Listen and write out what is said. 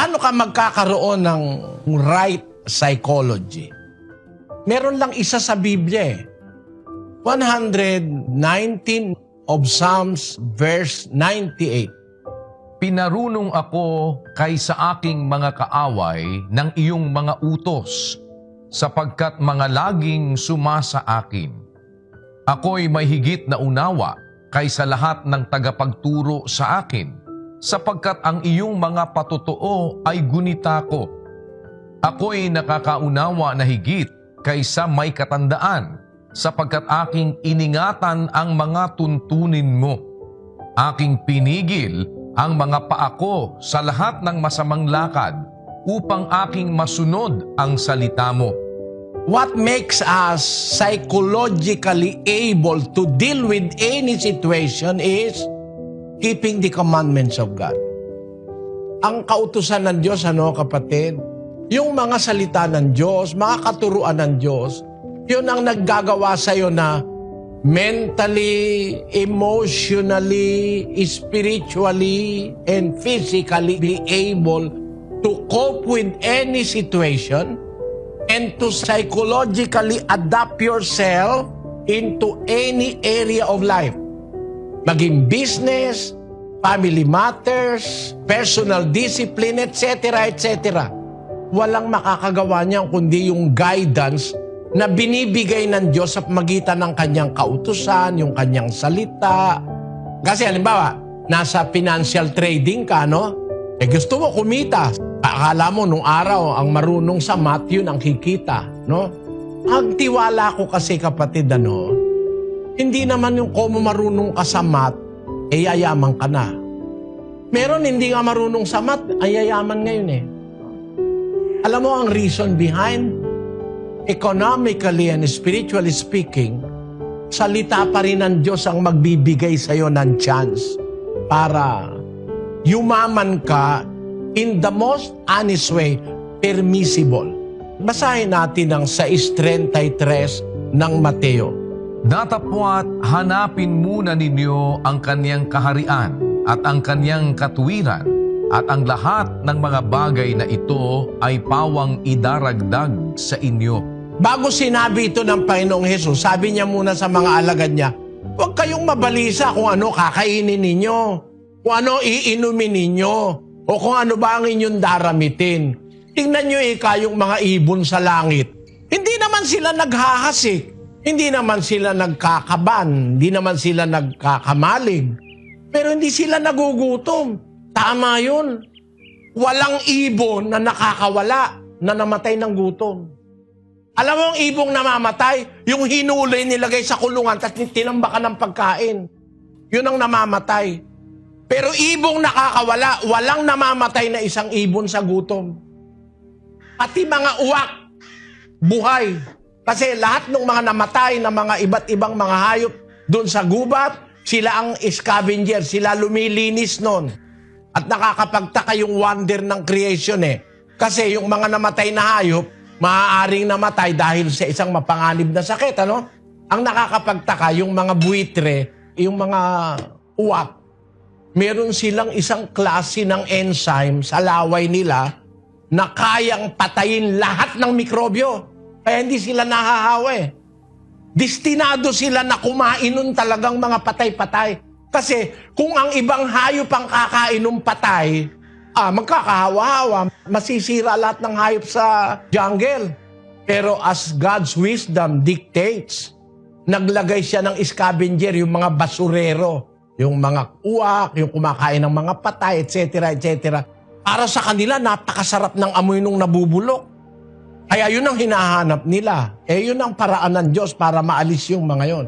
Paano ka magkakaroon ng right psychology? Meron lang isa sa Biblia 119 of Psalms verse 98. Pinarunong ako kaysa aking mga kaaway ng iyong mga utos, sapagkat mga laging sumasa akin. Ako'y may higit na unawa kaysa lahat ng tagapagturo sa akin, sapagkat ang iyong mga patotoo ay gunita ko. Ako'y nakakaunawa na higit kaysa may katandaan, sapagkat aking iningatan ang mga tuntunin mo. Aking pinigil ang mga paa ko sa lahat ng masamang lakad, upang aking masunod ang salita mo. What makes us psychologically able to deal with any situation is keeping the commandments of God. Ang kautusan ng Diyos, kapatid? Yung mga salita ng Diyos, mga katuruan ng Diyos, yun ang naggagawa sa'yo na mentally, emotionally, spiritually, and physically be able to cope with any situation and to psychologically adapt yourself into any area of life. Maging business, family matters, personal discipline, etc., etc. Walang makakagawa niyan kundi yung guidance na binibigay ng Diyos sa magitan ng kanyang kautusan, yung kanyang salita. Kasi halimbawa, nasa financial trading ka, gusto mo kumita. Akala mo nung araw, ang marunong sa math, yun ang kikita, Ang tiwala ko kasi, kapatid, hindi naman yung kung marunong ka sa math, yayaman ka na. Meron hindi nga marunong sa math, yayaman ngayon Alam mo ang reason behind? Economically and spiritually speaking, salita pa rin ng Diyos ang magbibigay sa iyo ng chance para yumaman ka in the most honest way, permissible. Basahin natin ang 6:33 ng Mateo. Datapwat hanapin muna ninyo ang kanyang kaharian at ang kanyang katuwiran, at ang lahat ng mga bagay na ito ay pawang idaragdag sa inyo. Bago sinabi ito ng Panginoong Hesus, sabi niya muna sa mga alagad niya, huwag kayong mabalisa kung ano kakainin ninyo, kung ano iinumin ninyo, o kung ano ba ang inyong daramitin. Tingnan niyo yung mga ibon sa langit. Hindi naman sila naghahasik, hindi naman sila nagkakaban, hindi naman sila nagkakamalig, pero hindi sila nagugutom. Tama yun. Walang ibon na nakakawala, na namatay ng gutom. Alam mo ang ibong namamatay? Yung hinuli, nilagay sa kulungan, at tinambakan ng pagkain. Yun ang namamatay. Pero ibong nakakawala, walang namamatay na isang ibon sa gutom. Pati mga uwak, buhay. Kasi lahat ng mga namatay na mga iba't ibang mga hayop doon sa gubat, sila ang scavenger, sila lumilinis nun. At nakakapagtaka yung wonder ng creation Kasi yung mga namatay na hayop, maaaring namatay dahil sa isang mapanganib na sakit, Ang nakakapagtaka, yung mga buitre, yung mga uwak, meron silang isang klase ng enzyme sa laway nila na kayang patayin lahat ng mikrobyo. Kaya hindi sila nahahawa Destinado sila na kumain nun talagang mga patay-patay. Kasi kung ang ibang hayop ang kakainom patay, magkakahawa-hawa, masisira lahat ng hayop sa jungle. Pero as God's wisdom dictates, naglagay siya ng scavenger, yung mga basurero, yung mga uwak, yung kumakain ng mga patay, etc., etc. Para sa kanila, napakasarap ng amoy nung nabubulok. Kaya yun ang hinahanap nila. Yun ang paraan ng Diyos para maalis yung mga yon.